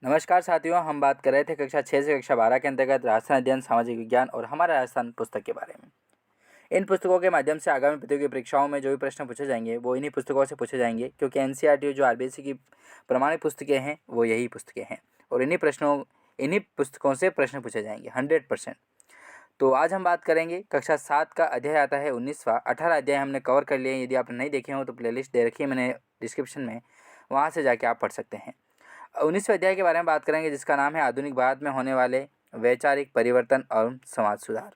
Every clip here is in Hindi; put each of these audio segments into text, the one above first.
नमस्कार साथियों, हम बात कर रहे थे कक्षा 6 से कक्षा 12 के अंतर्गत राजस्थान अध्ययन, सामाजिक विज्ञान और हमारा राजस्थान पुस्तक के बारे में। इन पुस्तकों के माध्यम से आगामी प्रतियोगी परीक्षाओं में जो भी प्रश्न पूछे जाएंगे वो इन्हीं पुस्तकों से पूछे जाएंगे, क्योंकि एनसीईआरटी जो आरबीएसई की प्रमाणित पुस्तकें हैं वो यही पुस्तकें हैं और इन्हीं पुस्तकों से प्रश्न पूछे जाएंगे 100%। तो आज हम बात करेंगे कक्षा 7 का अध्याय आता है 19वां। 18 अध्याय हमने कवर कर लिए। यदि आपने नहीं देखे हो तो प्लेलिस्ट दे रखी है मैंने डिस्क्रिप्शन में, वहाँ से जाके आप पढ़ सकते हैं। 19वें अध्याय के बारे में बात करेंगे, जिसका नाम है आधुनिक भारत में होने वाले वैचारिक परिवर्तन और समाज सुधार।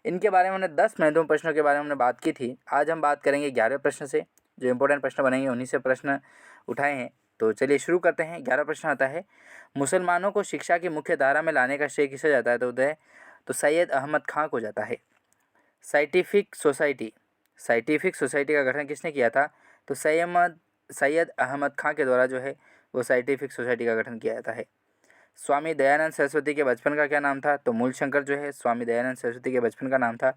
इनके बारे में हमने 10 महत्वपूर्ण प्रश्नों के बारे में हमने बात की थी। आज हम बात करेंगे 11वें प्रश्न से। जो इंपॉर्टेंट प्रश्न बनेंगे उन्हीं से प्रश्न उठाए हैं। तो चलिए शुरू करते हैं। 11वां प्रश्न आता है, मुसलमानों को शिक्षा की मुख्य धारा में लाने का श्रेय किसे जाता है? तो सैयद अहमद खां को जाता है। साइंटिफिक सोसाइटी का गठन किसने किया था? तो सैयद अहमद खां के द्वारा जो है वो साइंटिफिक सोसाइटी का गठन किया जाता है। स्वामी दयानंद सरस्वती के बचपन का क्या नाम था? तो मूलशंकर जो है स्वामी दयानंद सरस्वती के बचपन का नाम था।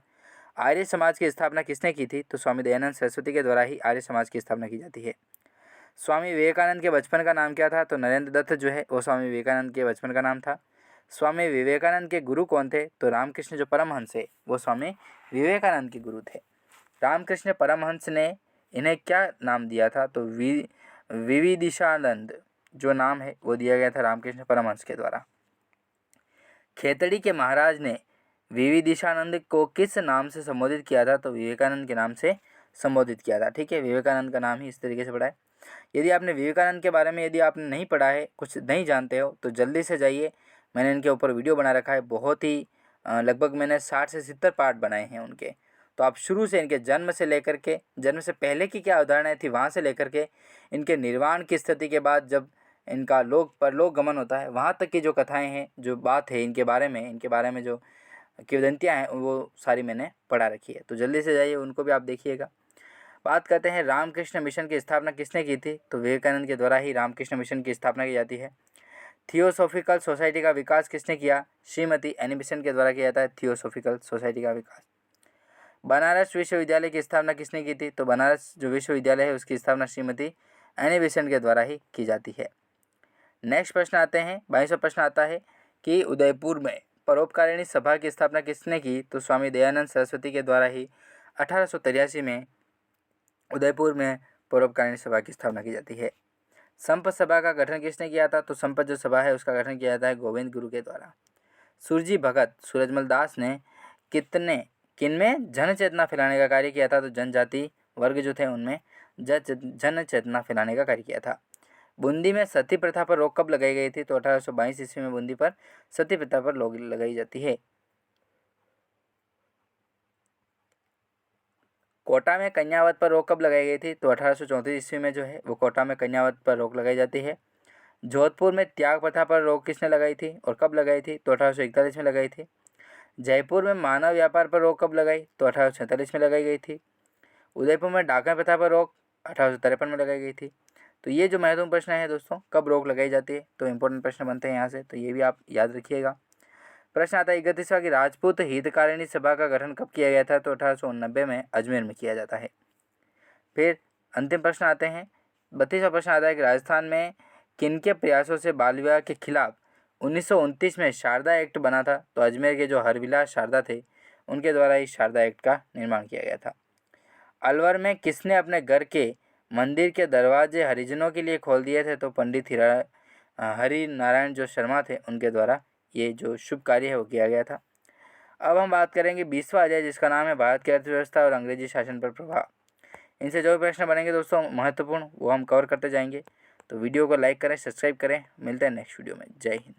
आर्य समाज की स्थापना किसने की थी? तो स्वामी दयानंद सरस्वती के द्वारा ही आर्य समाज की स्थापना की जाती है। स्वामी विवेकानंद के बचपन का नाम क्या था? तो नरेंद्र दत्त जो है वो स्वामी विवेकानंद के बचपन का नाम था। स्वामी विवेकानंद के गुरु कौन थे? तो रामकृष्ण जो परमहंस है वो स्वामी विवेकानंद के गुरु थे। रामकृष्ण परमहंस ने इन्हें क्या नाम दिया था? तो विविदिशानंद जो नाम है वो दिया गया था रामकृष्ण परमहंस के द्वारा। खेतड़ी के महाराज ने विविदिशानंद को किस नाम से संबोधित किया था? तो विवेकानंद के नाम से संबोधित किया था। ठीक है, विवेकानंद का नाम ही इस तरीके से पढ़ा है। यदि आपने विवेकानंद के बारे में यदि आपने नहीं पढ़ा है, कुछ नहीं जानते हो, तो जल्दी से जाइए, मैंने इनके ऊपर वीडियो बना रखा है। बहुत ही लगभग मैंने 60 से 70 पार्ट बनाए हैं उनके। तो आप शुरू से इनके जन्म से पहले की क्या अवधारणाएं थी वहाँ से लेकर के इनके निर्वाण की स्थिति के बाद जब इनका परलोक गमन होता है वहाँ तक की जो कथाएं हैं, जो बात है इनके बारे में जो किंवदंतियाँ हैं, वो सारी मैंने पढ़ा रखी है। तो जल्दी से जाइए, उनको भी आप देखिएगा। बात करते हैं रामकृष्ण मिशन की स्थापना किसने की थी? तो विवेकानंद के द्वारा ही रामकृष्ण मिशन की स्थापना की जाती है। थियोसॉफिकल सोसाइटी का विकास किसने किया? श्रीमती एनी बेसेंट के द्वारा किया जाता है थियोसॉफिकल सोसाइटी का विकास। बनारस विश्वविद्यालय की स्थापना किसने की थी? तो बनारस जो विश्वविद्यालय है उसकी स्थापना श्रीमती एनी बेसेंट के द्वारा ही की जाती है। नेक्स्ट प्रश्न आते हैं, 22वां प्रश्न आता है कि उदयपुर में परोपकारिणी सभा की स्थापना किसने की? तो स्वामी दयानंद सरस्वती के द्वारा ही 1883 में उदयपुर में परोपकारिणी सभा की स्थापना की जाती है। संपत सभा का गठन किसने किया था? तो संपत जो सभा है उसका गठन किया जाता है गोविंद गुरु के द्वारा। सुरजी भगत सूरजमल दास ने किनमें जन चेतना फैलाने का कार्य किया था? तो जनजाति वर्ग जो थे उनमें जन चेतना फैलाने का कार्य किया था। बूंदी में सती प्रथा पर रोक कब लगाई गई थी? तो 1822 ईस्वी में बूंदी पर सती प्रथा पर रोक लगाई जाती है। कोटा में कन्यावत पर रोक कब लगाई गई थी? तो 1834 ईस्वी में जो है वो कोटा में कन्यावत पर रोक लगाई जाती है। जोधपुर में त्याग प्रथा पर रोक किसने लगाई थी और कब लगाई थी? तो 1841 में लगाई थी। जयपुर में मानव व्यापार पर रोक कब लगाई? तो 1847 में लगाई गई थी। उदयपुर में डाकन प्रथा पर रोक 1853 में लगाई गई थी। तो ये जो महत्वपूर्ण प्रश्न है दोस्तों, कब रोक लगाई जाती है, तो इंपॉर्टेंट प्रश्न बनते हैं यहाँ से, तो ये भी आप याद रखिएगा। प्रश्न आता है 31वां कि राजपूत हितकारिणी सभा का गठन कब किया गया था? तो 1889 में अजमेर में किया जाता है। फिर अंतिम प्रश्न आते हैं, 32वां प्रश्न आता है कि राजस्थान में किनके प्रयासों से बाल विवाह के खिलाफ 1929 में शारदा एक्ट बना था? तो अजमेर के जो हरविलास शारदा थे उनके द्वारा ही शारदा एक्ट का निर्माण किया गया था। अलवर में किसने अपने घर के मंदिर के दरवाजे हरिजनों के लिए खोल दिए थे? तो पंडित हरि नारायण जो शर्मा थे उनके द्वारा ये जो शुभ कार्य है वो किया गया था। अब हम बात करेंगे 20वां अध्याय, जिसका नाम है भारत की अर्थव्यवस्था और अंग्रेजी शासन पर प्रभाव। इनसे जो भी प्रश्न बनेंगे दोस्तों महत्वपूर्ण, वो हम कवर करते जाएंगे। तो वीडियो को लाइक करें, सब्सक्राइब करें। मिलते हैं नेक्स्ट वीडियो में। जय हिंद।